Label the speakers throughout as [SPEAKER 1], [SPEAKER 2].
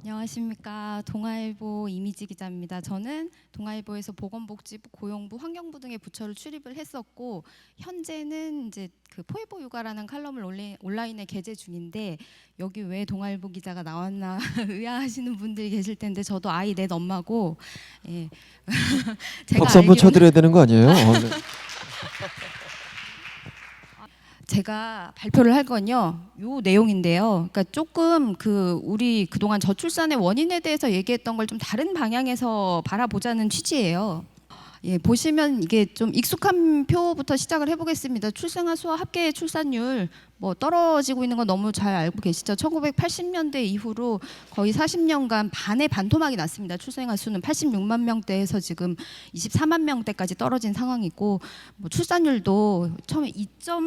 [SPEAKER 1] 안녕하십니까. 동아일보 이미지 기자입니다. 저는 동아일보에서 보건복지부, 고용부, 환경부 등의 부처를 출입을 했었고 현재는 이제 그 포에버 육아라는 칼럼을 온라인에 게재 중인데 여기 왜 동아일보 기자가 나왔나 의아하시는 분들이 계실 텐데 저도 아이 넷 엄마고 예.
[SPEAKER 2] 박수 한번 쳐드려야 되는 거 아니에요? 네.
[SPEAKER 1] 제가 발표를 할 건요, 요 내용인데요. 그러니까 조금 우리 그동안 저출산의 원인에 대해서 얘기했던 걸 좀 다른 방향에서 바라보자는 취지예요. 예, 보시면 이게 좀 익숙한 표부터 시작을 해보겠습니다. 출생아 수와 합계 출산율 뭐 떨어지고 있는 건 너무 잘 알고 계시죠. 1980년대 이후로 거의 40년간 반의 반토막이 났습니다. 출생아 수는 86만 명대에서 지금 24만 명대까지 떨어진 상황이고, 뭐 출산율도 처음에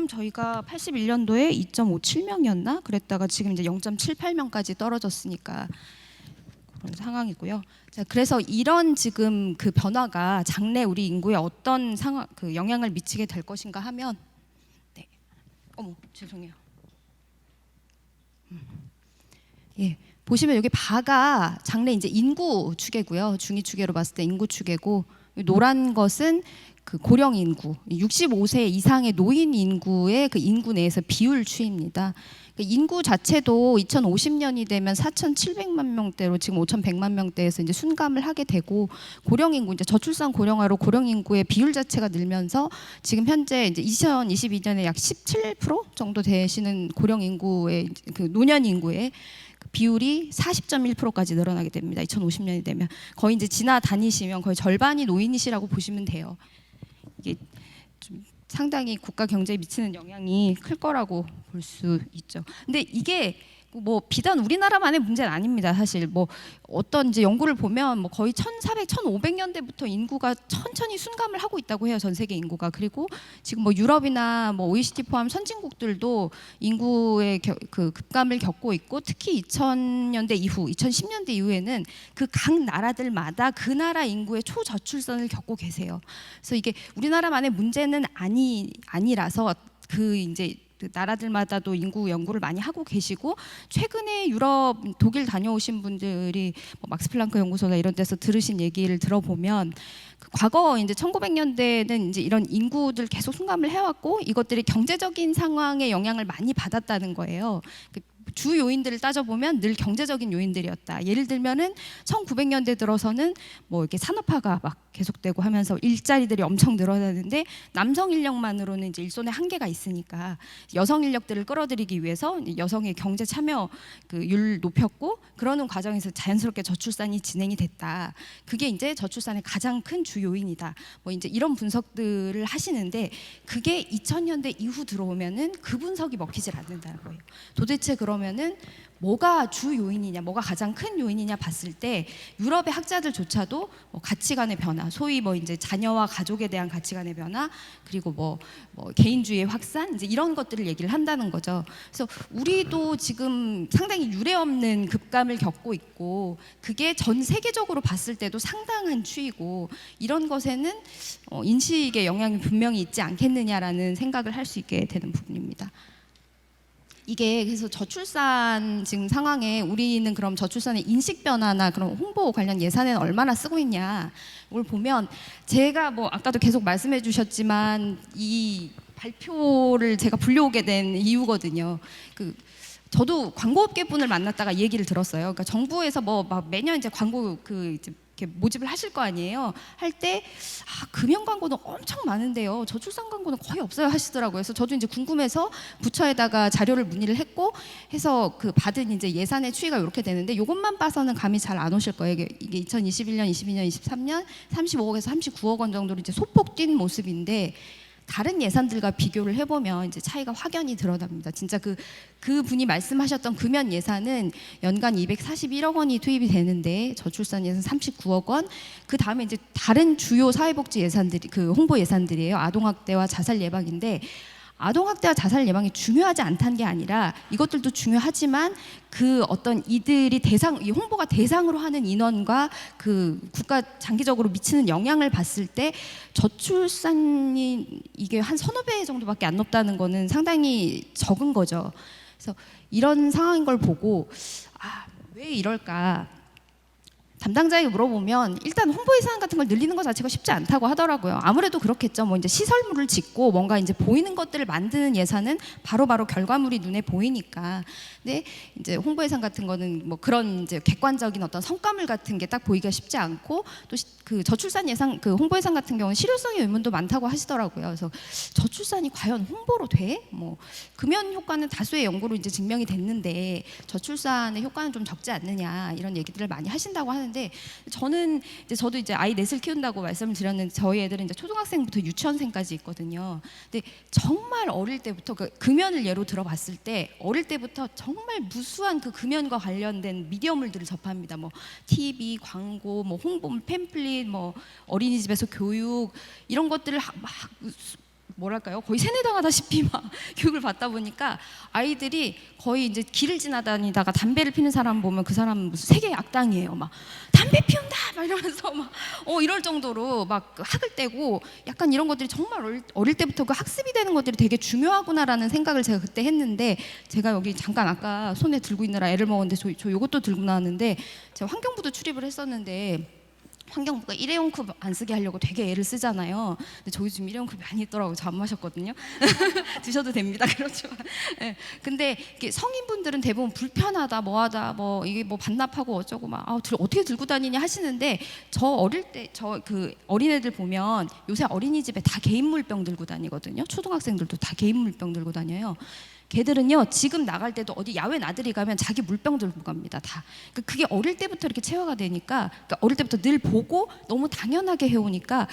[SPEAKER 1] 저희가 81년도에 2.57명이었나 그랬다가 지금 이제 0.78명까지 떨어졌으니까 그런 상황이고요. 자, 그래서 이런 지금 그 변화가 장래 우리 인구에 어떤 영향을 미치게 될 것인가 하면, 네, 죄송해요. 예, 보시면 여기 바가 장래 이제 인구 추계고요. 중위 추계로 봤을 때 인구 추계고, 노란 것은 그 고령 인구, 65세 이상의 노인 인구의 그 인구 내에서 비율 추이입니다. 인구 자체도 2050년이 되면 4,700만 명대로 지금 5,100만 명대에서 이제 순감을 하게 되고, 고령 인구, 이제 저출산 고령화로 고령 인구의 비율 자체가 늘면서 지금 현재 이제 2022년에 약 17% 정도 되시는 고령 인구의 그 노년 인구의 비율이 40.1%까지 늘어나게 됩니다. 2050년이 되면 거의 이제 지나다니시면 거의 절반이 노인이시라고 보시면 돼요. 이게 좀 상당히 국가 경제에 미치는 영향이 클 거라고 볼 수 있죠. 근데 이게 뭐 비단 우리나라만의 문제는 아닙니다. 사실 뭐 어떤 이제 연구를 보면 뭐 거의 1,400, 1,500년대부터 인구가 천천히 순감을 하고 있다고 해요. 전 세계 인구가. 그리고 지금 뭐 유럽이나 뭐 OECD 포함 선진국들도 인구의 그 급감을 겪고 있고, 특히 2000년대 이후, 2010년대 이후에는 그 각 나라들마다 그 나라 인구의 초저출산을 겪고 계세요. 그래서 이게 우리나라만의 문제는 아니라서 이제 나라들마다도 인구 연구를 많이 하고 계시고, 최근에 유럽, 독일 다녀오신 분들이 뭐 막스 플랑크 연구소나 이런 데서 들으신 얘기를 들어보면 과거 이제 1900년대는 이제 이런 인구들 계속 순감을 해왔고 이것들이 경제적인 상황에 영향을 많이 받았다는 거예요. 주 요인들을 따져보면 늘 경제적인 요인들이었다. 예를 들면은 1900년대 들어서는 뭐 이렇게 산업화가 막 계속되고 하면서 일자리들이 엄청 늘어나는데 남성 인력만으로는 이제 일손의 한계가 있으니까 여성 인력들을 끌어들이기 위해서 여성의 경제 참여 율 높였고, 그러는 과정에서 자연스럽게 저출산이 진행이 됐다. 그게 이제 저출산의 가장 큰 주 요인이다. 뭐 이제 이런 분석들을 하시는데, 그게 2000년대 이후 들어오면은 그 분석이 먹히질 않는다는 거예요. 도대체 그러면은 뭐가 주 요인이냐, 뭐가 가장 큰 요인이냐 봤을 때 유럽의 학자들조차도 뭐 가치관의 변화, 소위 뭐 이제 자녀와 가족에 대한 가치관의 변화, 그리고 뭐 개인주의의 확산, 이제 이런 것들을 얘기를 한다는 거죠. 그래서 우리도 지금 상당히 유례없는 급감을 겪고 있고, 그게 전 세계적으로 봤을 때도 상당한 추이고, 이런 것에는 인식의 영향이 분명히 있지 않겠느냐라는 생각을 할 수 있게 되는 부분입니다. 이게 그래서 저출산 지금 상황에 우리는 그럼 저출산의 인식 변화나 그런 홍보 관련 예산에는 얼마나 쓰고 있냐, 이걸 보면 제가 뭐 아까도 계속 말씀해 주셨지만 이 발표를 제가 불려오게 된 이유거든요. 저도 광고업계 분을 만났다가 이 얘기를 들었어요. 그러니까 정부에서 뭐 막 매년 이제 광고 이제 이렇게 모집을 하실 거 아니에요. 할 때 금연 광고는 엄청 많은데요, 저출산 광고는 거의 없어요 하시더라고요. 그래서 저도 이제 궁금해서 부처에다가 자료를 문의를 했고 해서 받은 이제 예산의 추이가 이렇게 되는데, 이것만 봐서는 감이 잘 안 오실 거예요. 이게 2021년, 22년, 23년 35억에서 39억 원 정도로 이제 소폭 뛴 모습인데, 다른 예산들과 비교를 해보면 이제 차이가 확연히 드러납니다. 진짜 그 분이 말씀하셨던 금연 예산은 연간 241억 원이 투입이 되는데 저출산 예산 39억 원, 그 다음에 이제 다른 주요 사회복지 예산들이 홍보 예산들이에요. 아동학대와 자살 예방인데, 아동학대와 자살 예방이 중요하지 않다는 게 아니라 이것들도 중요하지만 어떤 이들이 이 홍보가 대상으로 하는 인원과 국가 장기적으로 미치는 영향을 봤을 때 저출산이 이게 한 서너 배 정도밖에 안 높다는 거는 상당히 적은 거죠. 그래서 이런 상황인 걸 보고 왜 이럴까? 담당자에게 물어보면 일단 홍보 예산 같은 걸 늘리는 것 자체가 쉽지 않다고 하더라고요. 아무래도 그렇겠죠. 뭐 이제 시설물을 짓고 뭔가 이제 보이는 것들을 만드는 예산은 바로바로 결과물이 눈에 보이니까. 근데 이제 홍보 예산 같은 거는 뭐 그런 이제 객관적인 어떤 성과물 같은 게 딱 보이기가 쉽지 않고 또 그 저출산 예산 그 홍보 예산 같은 경우는 실효성의 의문도 많다고 하시더라고요. 그래서 저출산이 과연 홍보로 돼? 뭐 금연 효과는 다수의 연구로 이제 증명이 됐는데 저출산의 효과는 좀 적지 않느냐 이런 얘기들을 많이 하신다고 하는데 저는 이제 저도 이제 아이 넷을 키운다고 말씀을 드렸는데 저희 애들은 이제 초등학생부터 유치원생까지 있거든요. 근데 정말 어릴 때부터 그 금연을 예로 들어봤을 때 어릴 때부터 정말 무수한 그 금연과 관련된 미디어물들을 접합니다. 뭐 TV, 광고, 뭐 홍보, 팸플릿, 뭐 어린이집에서 교육 이런 것들을 막 뭐랄까요? 거의 세뇌당하다시피 막 교육을 받다 보니까 아이들이 거의 이제 길을 지나다니다가 담배를 피는 사람 보면 그 사람은 무슨 세계 악당이에요. 막 담배 피운다 막 이러면서 막 이럴 정도로 막 학을 떼고 약간 이런 것들이 정말 어릴 때부터 그 학습이 되는 것들이 되게 중요하구나라는 생각을 제가 그때 했는데 제가 여기 잠깐 아까 손에 들고 있느라 애를 먹었는데 저 요것도 들고 나왔는데 제가 환경부도 출입을 했었는데 환경부가 일회용 컵 안 쓰게 하려고 되게 애를 쓰잖아요. 근데 저희 지금 일회용 컵이 많이 있더라고요. 저 안 마셨거든요. 드셔도 됩니다. 그렇지만. 네. 근데 이게 성인분들은 대부분 불편하다, 뭐하다, 뭐 이게 뭐 반납하고 어쩌고 막 어떻게 들고 다니냐 하시는데 저 어릴 때 저 그 어린애들 보면 요새 어린이집에 다 개인 물병 들고 다니거든요. 초등학생들도 다 개인 물병 들고 다녀요. 걔들은요 지금 나갈 때도 어디 야외 나들이 가면 자기 물병 들고 갑니다 다. 그러니까 그게 어릴 때부터 이렇게 체화가 되니까 그러니까 어릴 때부터 늘 보고 너무 당연하게 해오니까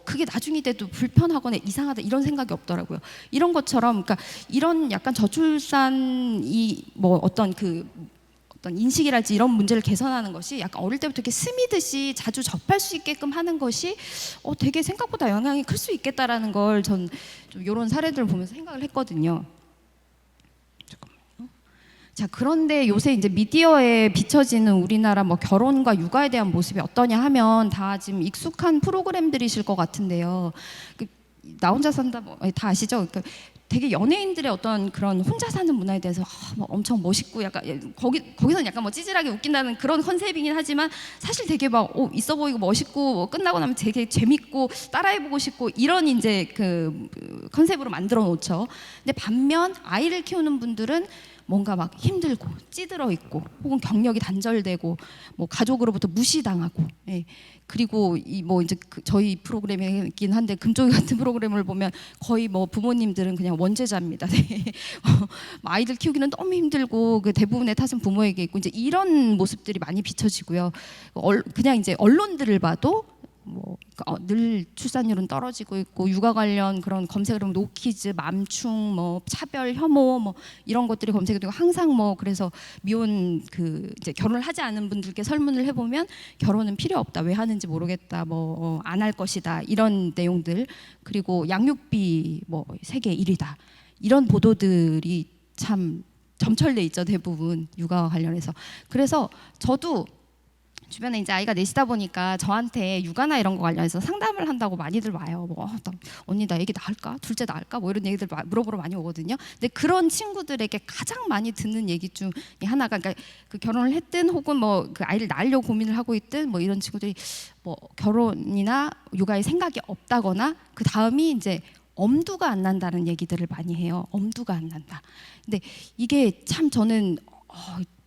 [SPEAKER 1] 그게 나중에 돼도 불편하거나 이상하다 이런 생각이 없더라고요. 이런 것처럼 그러니까 이런 약간 저출산이 뭐 어떤 인식이랄지 이런 문제를 개선하는 것이 약간 어릴 때부터 이렇게 스미듯이 자주 접할 수 있게끔 하는 것이 되게 생각보다 영향이 클 수 있겠다라는 걸 전 좀 이런 사례들을 보면서 생각을 했거든요. 자, 그런데 요새 이제 미디어에 비춰지는 우리나라 뭐 결혼과 육아에 대한 모습이 어떠냐 하면 다 지금 익숙한 프로그램들이실 것 같은데요. 나 혼자 산다 뭐 다 아시죠? 그러니까 되게 연예인들의 어떤 그런 혼자 사는 문화에 대해서 뭐 엄청 멋있고 약간 거기서는 약간 뭐 찌질하게 웃긴다는 그런 컨셉이긴 하지만 사실 되게 막 있어 보이고 멋있고 뭐 끝나고 나면 되게 재밌고 따라해보고 싶고 이런 이제 그 컨셉으로 만들어 놓죠. 근데 반면 아이를 키우는 분들은 뭔가 막 힘들고 찌들어 있고 혹은 경력이 단절되고 뭐 가족으로부터 무시당하고 그리고 이 뭐 이제 저희 프로그램이긴 한데 금쪽이 같은 프로그램을 보면 거의 뭐 부모님들은 그냥 원죄자입니다. 아이들 키우기는 너무 힘들고 그 대부분의 탓은 부모에게 있고 이제 이런 모습들이 많이 비춰지고요. 그냥 이제 언론들을 봐도 늘 출산율은 떨어지고 있고 육아 관련 그런 검색을 하면 노키즈, 맘충, 뭐 차별, 혐오 뭐 이런 것들이 검색이 되고 항상 뭐 그래서 미혼 이제 결혼을 하지 않은 분들께 설문을 해보면 결혼은 필요 없다, 왜 하는지 모르겠다, 뭐 안 할 것이다 이런 내용들 그리고 양육비 뭐 세계 1위다 이런 보도들이 참 점철돼 있죠 대부분 육아와 관련해서. 그래서 저도 주변에 이제 아이가 넷이다 보니까 저한테 육아나 이런 거 관련해서 상담을 한다고 많이들 와요. 언니 나 애기 낳을까? 둘째 낳을까? 뭐 이런 얘기들 물어보러 많이 오거든요. 근데 그런 친구들에게 가장 많이 듣는 얘기 중에 하나가 그러니까 그 결혼을 했든 혹은 뭐 그 아이를 낳으려고 고민을 하고 있든 뭐 이런 친구들이 뭐 결혼이나 육아에 생각이 없다거나 그 다음이 이제 엄두가 안 난다는 얘기들을 많이 해요. 엄두가 안 난다. 근데 이게 참 저는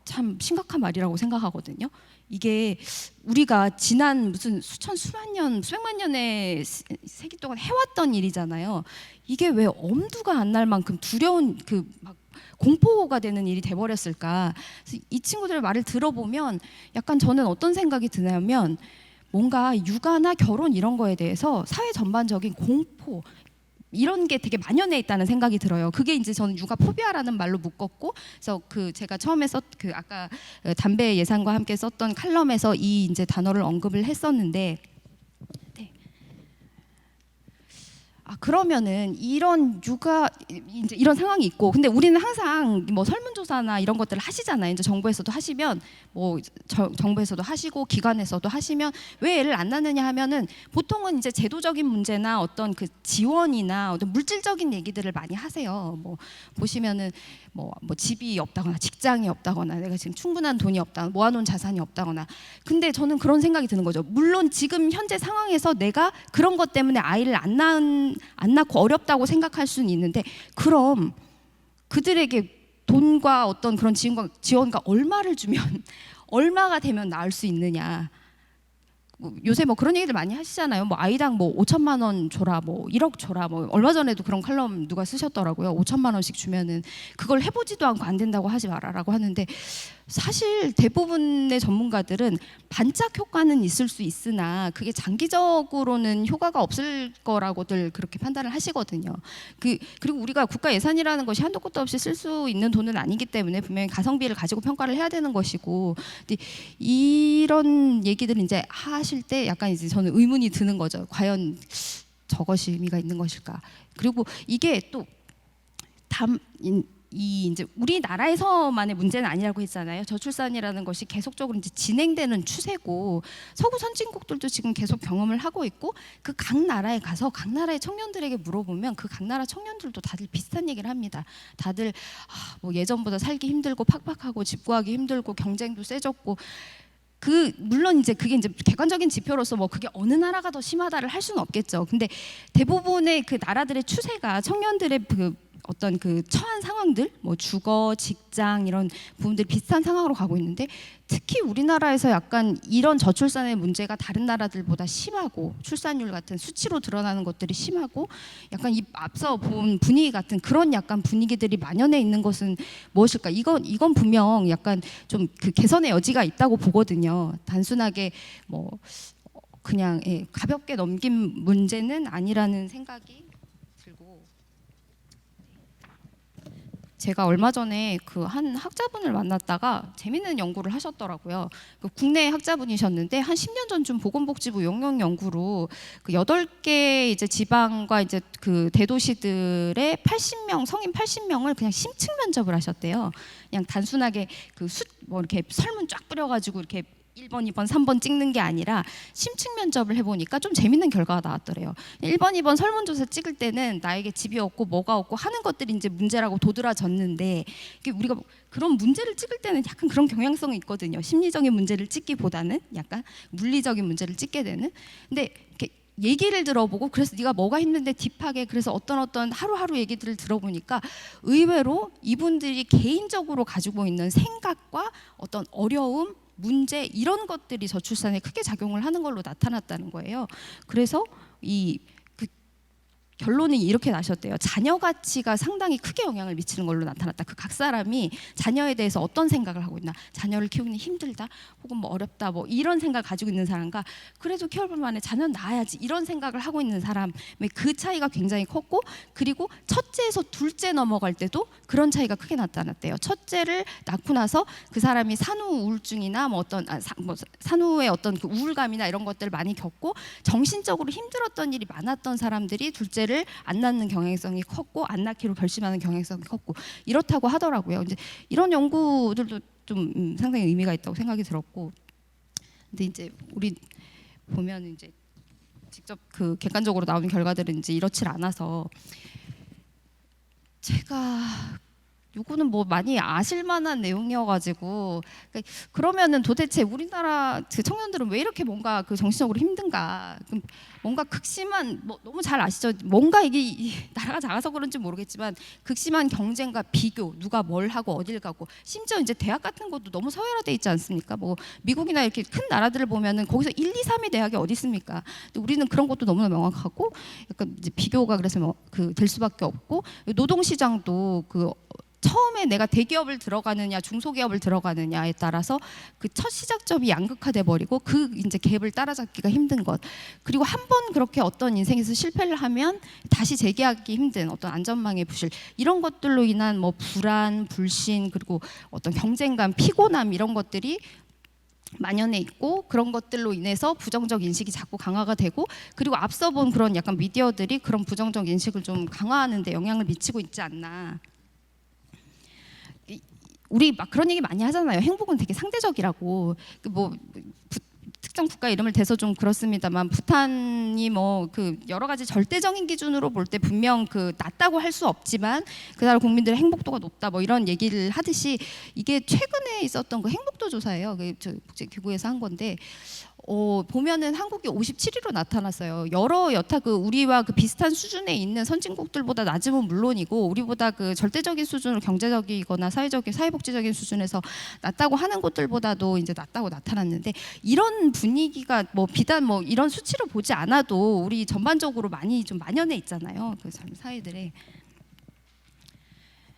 [SPEAKER 1] 참 심각한 말이라고 생각하거든요. 이게 우리가 지난 무슨 수만 년, 수백만 년의 세기 동안 해왔던 일이잖아요. 이게 왜 엄두가 안 날 만큼 두려운 막 공포가 되는 일이 돼버렸을까? 그래서 이 친구들의 말을 들어보면 약간 저는 어떤 생각이 드냐면 뭔가 육아나 결혼 이런 거에 대해서 사회 전반적인 공포 이런 게 되게 만연해 있다는 생각이 들어요. 그게 이제 저는 육아 포비아라는 말로 묶었고, 그래서 제가 처음에 아까 담배 예산과 함께 썼던 칼럼에서 이 이제 단어를 언급을 했었는데, 네. 그러면은 이런 육아 이제 이런 상황이 있고, 근데 우리는 항상 뭐 설문조사나 이런 것들을 하시잖아요. 이제 정부에서도 하시면 뭐 정부에서도 하시고 기관에서도 하시면 왜 애를 안 낳느냐 하면은 보통은 이제 제도적인 문제나 어떤 그 지원이나 어떤 물질적인 얘기들을 많이 하세요. 뭐 보시면은 뭐 집이 없다거나 직장이 없다거나 내가 지금 충분한 돈이 없다, 모아놓은 자산이 없다거나. 근데 저는 그런 생각이 드는 거죠. 물론 지금 현재 상황에서 내가 그런 것 때문에 아이를 안 낳고 어렵다고 생각할 수는 있는데, 그럼 그들에게 돈과 어떤 그런 지원과 얼마를 주면 얼마가 되면 낳을 수 있느냐. 요새 뭐 그런 얘기들 많이 하시잖아요. 뭐 아이당 뭐 5천만 원 줘라, 뭐 1억 줘라. 뭐 얼마 전에도 그런 칼럼 누가 쓰셨더라고요. 5천만 원씩 주면은 그걸 해보지도 않고 안 된다고 하지 마라라고 하는데, 사실 대부분의 전문가들은 반짝 효과는 있을 수 있으나 그게 장기적으로는 효과가 없을 거라고들 그렇게 판단을 하시거든요. 그리고 우리가 국가 예산이라는 것이 한도 끝도 없이 쓸 수 있는 돈은 아니기 때문에 분명히 가성비를 가지고 평가를 해야 되는 것이고, 근데 이런 얘기들을 이제 하실 때 약간 이제 저는 의문이 드는 거죠. 과연 저것이 의미가 있는 것일까? 그리고 이게 또 이제 우리나라에서만의 문제는 아니라고 했잖아요. 저출산이라는 것이 계속적으로 이제 진행되는 추세고, 서구 선진국들도 지금 계속 경험을 하고 있고, 그 각 나라에 가서 각 나라의 청년들에게 물어보면 그 각 나라 청년들도 다들 비슷한 얘기를 합니다. 다들 뭐 예전보다 살기 힘들고 팍팍하고 집 구하기 힘들고 경쟁도 세졌고, 물론 이제 그게 이제 객관적인 지표로서 뭐 그게 어느 나라가 더 심하다를 할 수는 없겠죠. 근데 대부분의 그 나라들의 추세가 청년들의 어떤 그 처한 상황들, 뭐 주거, 직장 이런 부분들이 비슷한 상황으로 가고 있는데, 특히 우리나라에서 약간 이런 저출산의 문제가 다른 나라들보다 심하고, 출산율 같은 수치로 드러나는 것들이 심하고, 약간 이 앞서 본 분위기 같은 그런 약간 분위기들이 만연해 있는 것은 무엇일까? 이건 분명 약간 좀 그 개선의 여지가 있다고 보거든요. 단순하게 뭐 그냥 가볍게 넘긴 문제는 아니라는 생각이 들고. 제가 얼마 전에 그 한 학자분을 만났다가 재밌는 연구를 하셨더라고요. 국내 학자분이셨는데 한 10년 전쯤 보건복지부 용역 연구로 그 8개 이제 지방과 이제 그 대도시들의 80명 성인 80명을 그냥 심층 면접을 하셨대요. 그냥 단순하게 뭐 이렇게 설문 쫙 뿌려가지고 이렇게 1번, 2번, 3번 찍는 게 아니라 심층 면접을 해보니까 좀 재밌는 결과가 나왔더래요. 1번, 2번 설문조사 찍을 때는 나에게 집이 없고 뭐가 없고 하는 것들이 이제 문제라고 도드라졌는데, 우리가 그런 문제를 찍을 때는 약간 그런 경향성이 있거든요. 심리적인 문제를 찍기보다는 약간 물리적인 문제를 찍게 되는. 근데 이렇게 얘기를 들어보고, 그래서 네가 뭐가 힘든데 딥하게, 그래서 어떤 하루하루 얘기들을 들어보니까 의외로 이분들이 개인적으로 가지고 있는 생각과 어떤 어려움, 문제 이런 것들이 저출산에 크게 작용을 하는 걸로 나타났다는 거예요. 그래서 결론이 이렇게 나셨대요. 자녀 가치가 상당히 크게 영향을 미치는 걸로 나타났다. 그 각 사람이 자녀에 대해서 어떤 생각을 하고 있나, 자녀를 키우기 힘들다, 혹은 뭐 어렵다, 뭐 이런 생각을 가지고 있는 사람과 그래도 키워볼 만해 자녀는 낳아야지 이런 생각을 하고 있는 사람의 그 차이가 굉장히 컸고, 그리고 첫째에서 둘째 넘어갈 때도 그런 차이가 크게 나타났대요. 첫째를 낳고 나서 그 사람이 산후 우울증이나 뭐 산후의 어떤 그 우울감이나 이런 것들을 많이 겪고 정신적으로 힘들었던 일이 많았던 사람들이 둘째 를 안 낳는 경향성이 컸고, 안 낳기로 결심하는 경향성이 컸고, 이렇다고 하더라고요. 이제 이런 연구들도 좀 상당히 의미가 있다고 생각이 들었고, 근데 이제 우리 보면 이제 직접 그 객관적으로 나온 결과들은 이제 이렇지 않아서, 제가 요거는 뭐 많이 아실만한 내용이어가지고, 그러면은 도대체 우리나라 그 청년들은 왜 이렇게 뭔가 그 정신적으로 힘든가? 뭔가 극심한, 뭐 너무 잘 아시죠? 뭔가 이게 나라가 작아서 그런지 모르겠지만 극심한 경쟁과 비교, 누가 뭘 하고 어딜 가고, 심지어 이제 대학 같은 것도 너무 서열화돼 있지 않습니까? 뭐 미국이나 이렇게 큰 나라들을 보면은 거기서 1, 2, 3위 대학이 어디 있습니까? 근데 우리는 그런 것도 너무나 명확하고, 약간 이제 비교가 그래서 뭐 될 수밖에 없고, 노동 시장도 처음에 내가 대기업을 들어가느냐 중소기업을 들어가느냐에 따라서 그 첫 시작점이 양극화돼 버리고 그 이제 갭을 따라잡기가 힘든 것, 그리고 한 번 그렇게 어떤 인생에서 실패를 하면 다시 재기하기 힘든 어떤 안전망의 부실, 이런 것들로 인한 뭐 불안, 불신, 그리고 어떤 경쟁감, 피곤함 이런 것들이 만연해 있고, 그런 것들로 인해서 부정적 인식이 자꾸 강화가 되고, 그리고 앞서 본 그런 약간 미디어들이 그런 부정적 인식을 좀 강화하는 데 영향을 미치고 있지 않나. 우리 막 그런 얘기 많이 하잖아요. 행복은 되게 상대적이라고. 특정 국가 이름을 대서 좀 그렇습니다만 부탄이 뭐 그 여러 가지 절대적인 기준으로 볼 때 분명 그 낮다고 할 수 없지만 그 나라 국민들의 행복도가 높다 뭐 이런 얘기를 하듯이 이게 최근에 있었던 그 행복도 조사예요. 그 국제기구에서 한 건데 보면은 한국이 57위로 나타났어요. 여러 여타 그 우리와 그 비슷한 수준에 있는 선진국들보다 낮음은 물론이고 우리보다 그 절대적인 수준으로 경제적이거나 사회복지적인 수준에서 낮다고 하는 곳들보다도 이제 낮다고 나타났는데 이런 분위기가 뭐 비단 뭐 이런 수치를 보지 않아도 우리 전반적으로 많이 좀 만연해 있잖아요. 그 사회들에.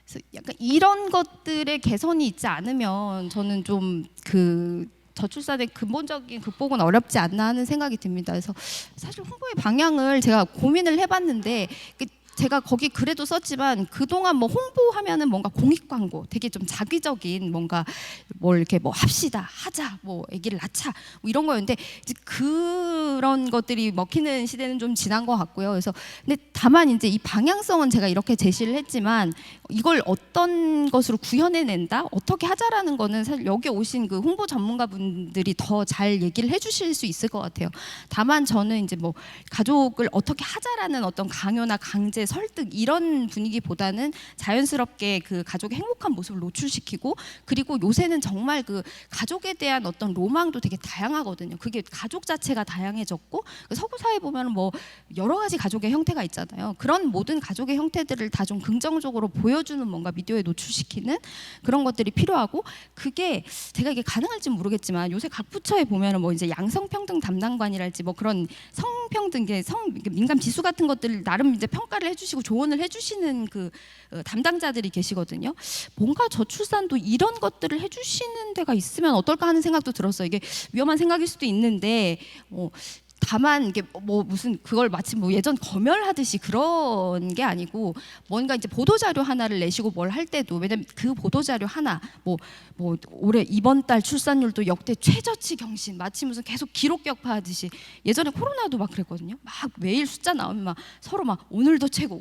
[SPEAKER 1] 그래서 약간 이런 것들의 개선이 있지 않으면 저는 좀 그 저출산의 근본적인 극복은 어렵지 않나 하는 생각이 듭니다. 그래서 사실 홍보의 방향을 제가 고민을 해봤는데 제가 거기 글에도 썼지만 그동안 뭐 홍보하면은 뭔가 공익 광고, 되게 좀 자기적인 뭔가 뭘 이렇게 뭐 합시다, 하자, 뭐 아기를 낳자 뭐 이런 거였는데 이제 그런 것들이 먹히는 시대는 좀 지난 것 같고요. 그래서 근데 다만 이제 이 방향성은 제가 이렇게 제시를 했지만 이걸 어떤 것으로 구현해낸다, 어떻게 하자라는 거는 사실 여기 오신 그 홍보 전문가분들이 더 잘 얘기를 해주실 수 있을 것 같아요. 다만 저는 이제 뭐 가족을 어떻게 하자라는 어떤 강요나 강제 설득 이런 분위기보다는 자연스럽게 그 가족의 행복한 모습을 노출시키고 그리고 요새는 정말 그 가족에 대한 어떤 로망도 되게 다양하거든요. 그게 가족 자체가 다양해졌고 서구 사회 보면 뭐 여러 가지 가족의 형태가 있잖아요. 그런 모든 가족의 형태들을 다 좀 긍정적으로 보여주는 뭔가 미디어에 노출시키는 그런 것들이 필요하고 그게 제가 이게 가능할지 모르겠지만 요새 각 부처에 보면은 뭐 이제 양성평등 담당관이랄지 뭐 그런 성평등 민감 지수 같은 것들을 나름 이제 평가를 해주시고 조언을 해주시는 그 담당자들이 계시거든요. 뭔가 저출산도 이런 것들을 해주시는 데가 있으면 어떨까 하는 생각도 들었어요. 이게 위험한 생각일 수도 있는데 다만 이게 뭐 무슨 그걸 마치 뭐 예전 검열하듯이 그런 게 아니고 뭔가 이제 보도 자료 하나를 내시고 뭘 할 때도 왜냐면 그 보도 자료 하나 뭐 올해 이번 달 출산율도 역대 최저치 경신 마치 무슨 계속 기록 격파하듯이 예전에 코로나도 막 그랬거든요. 막 매일 숫자 나오면 막 서로 막 오늘도 최고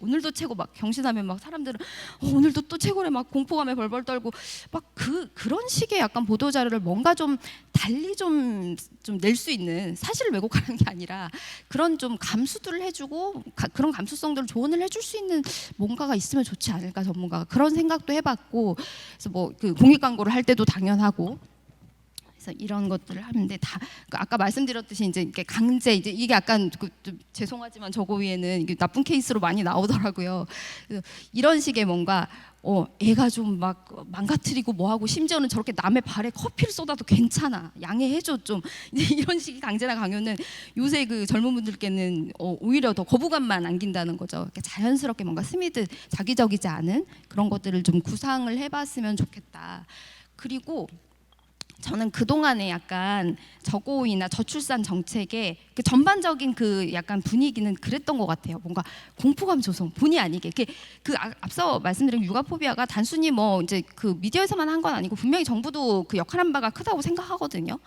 [SPEAKER 1] 막 경신하면 막 사람들은 오늘도 또 최고래 막 공포감에 벌벌 떨고 막 그런 식의 약간 보도 자료를 뭔가 좀 달리 좀 낼 수 있는 사실을 왜곡하는 게 아니라 그런 좀 감수들을 해주고 그런 감수성들을 조언을 해줄 수 있는 뭔가가 있으면 좋지 않을까 전문가가 그런 생각도 해봤고 그래서 뭐 그 공익 광고를 할 때도 당연하고 그래서 이런 것들을 하는데 다 아까 말씀드렸듯이 이제 이게 강제 이제 이게 약간 좀 죄송하지만 저거 위에는 이게 나쁜 케이스로 많이 나오더라고요. 그래서 이런 식의 뭔가 애가 좀 막 망가뜨리고 뭐하고 심지어는 저렇게 남의 발에 커피를 쏟아도 괜찮아 양해해줘 좀 이제 이런 식의 강제나 강요는 요새 그 젊은 분들께는 오히려 더 거부감만 안긴다는 거죠. 자연스럽게 뭔가 스미드 자기적이지 않은 그런 것들을 좀 구상을 해봤으면 좋겠다. 그리고 저는 그동안에 약간 저고이나 저출산 정책의 그 전반적인 그 약간 분위기는 그랬던 것 같아요. 뭔가 공포감 조성, 본의 아니게. 앞서 말씀드린 육아포비아가 단순히 뭐 이제 그 미디어에서만 한 건 아니고 분명히 정부도 그 역할한 바가 크다고 생각하거든요.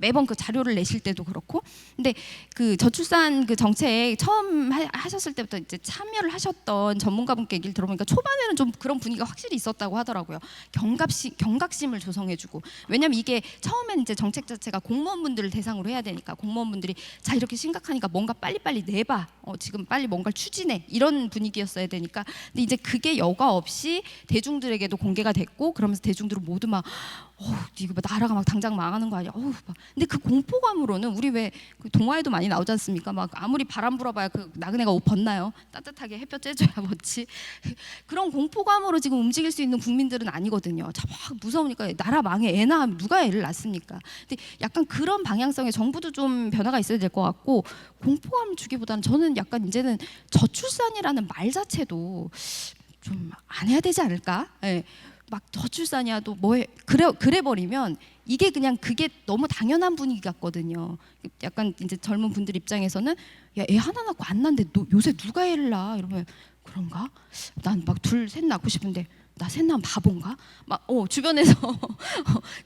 [SPEAKER 1] 매번 그 자료를 내실 때도 그렇고. 근데 그 저출산 그 정책 처음 하셨을 때부터 이제 참여를 하셨던 전문가분께 얘기를 들어보니까 초반에는 좀 그런 분위기가 확실히 있었다고 하더라고요. 경각심을 조성해주고. 왜냐면 이게 처음엔 이제 정책 자체가 공무원분들을 대상으로 해야 되니까 공무원분들이 자 이렇게 심각하니까 뭔가 빨리빨리 내봐. 지금 빨리 뭔가를 추진해. 이런 분위기였어야 되니까. 근데 이제 그게 여과 없이 대중들에게도 공개가 됐고 그러면서 대중들은 모두 막 이거 뭐 나라가 막 당장 망하는 거 아니야? 근데 그 공포감으로는 우리 왜 그 동화에도 많이 나오지 않습니까? 막 아무리 바람 불어봐야 그 나그네가 옷 벗나요? 따뜻하게 햇볕 쬐줘야 벗지. 그런 공포감으로 지금 움직일 수 있는 국민들은 아니거든요. 막 무서우니까 나라 망해 애 낳으면 누가 애를 낳습니까? 근데 약간 그런 방향성에 정부도 좀 변화가 있어야 될 것 같고 공포감 주기보다는 저는 약간 이제는 저출산이라는 말 자체도 좀 안 해야 되지 않을까? 네. 막 저출산이야 또 뭐해 그래 버리면 이게 그냥 그게 너무 당연한 분위기 같거든요. 약간 이제 젊은 분들 입장에서는 야 애 하나 낳고 안 낳는데 요새 누가 애를 낳아 이러면 그런가? 난 막 둘 셋 낳고 싶은데 나 셋 낳으면 바본가? 막 주변에서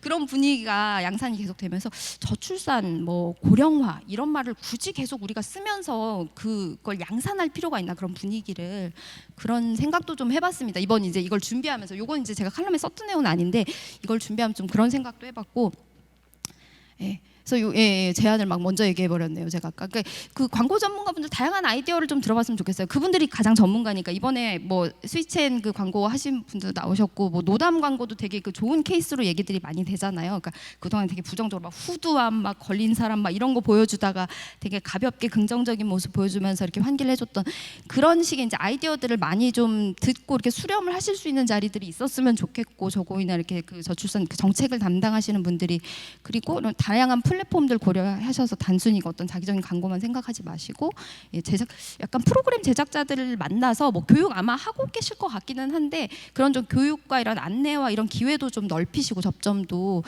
[SPEAKER 1] 그런 분위기가 양산이 계속되면서 저출산 뭐 고령화 이런 말을 굳이 계속 우리가 쓰면서 그걸 양산할 필요가 있나 그런 분위기를 그런 생각도 좀 해봤습니다. 이번 이제 이걸 준비하면서 요건 이제 제가 칼럼에 썼던 내용은 아닌데 이걸 준비하면 좀 그런 생각도 해봤고 예. 그래서 제안을 막 먼저 얘기해 버렸네요. 제가 아까 그 광고 전문가분들 다양한 아이디어를 좀 들어봤으면 좋겠어요. 그분들이 가장 전문가니까. 이번에 뭐 스위첸 그 광고 하신 분도 나오셨고, 뭐 노담 광고도 되게 그 좋은 케이스로 얘기들이 많이 되잖아요. 그러니까 그동안 되게 부정적으로 막 후두암 막 걸린 사람 막 이런 거 보여주다가 되게 가볍게 긍정적인 모습 보여주면서 이렇게 환기를 해줬던 그런 식의 이제 아이디어들을 많이 좀 듣고 이렇게 수렴을 하실 수 있는 자리들이 있었으면 좋겠고, 저고이나 이렇게 그 저출산 그 정책을 담당하시는 분들이, 그리고 이런 다양한 플랫폼들 고려하셔서 단순히 어떤 자기적인 광고만 생각하지 마시고, 제작 약간 프로그램 제작자들을 만나서 뭐 교육 아마 하고 계실 것 같기는 한데, 그런 좀 교육과 이런 안내와 이런 기회도 좀 넓히시고 접점도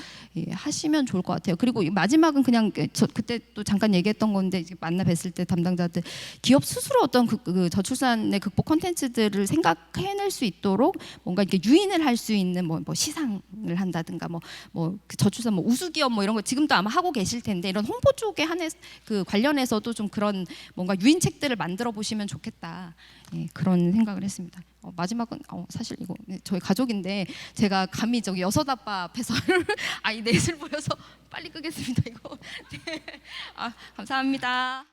[SPEAKER 1] 하시면 좋을 것 같아요. 그리고 마지막은 그냥 저 그때 또 잠깐 얘기했던 건데, 이제 만나 뵀을 때 담당자들 기업 스스로 어떤 그 저출산의 극복 콘텐츠들을 생각해낼 수 있도록 뭔가 이렇게 유인을 할 수 있는 뭐 시상을 한다든가 그 저출산 뭐 우수 기업 뭐 이런 거 지금도 아마 하고 계실 텐데, 이런 홍보 쪽에 한해 그 관련해서도 좀 그런 뭔가 유인책들을 만들어 보시면 좋겠다. 그런 생각을 했습니다. 마지막은 사실 이거 저희 가족인데 제가 감히 저기 여섯 아빠 앞에서 아이 넷을 보여서 빨리 끄겠습니다. 이거. 네. 감사합니다.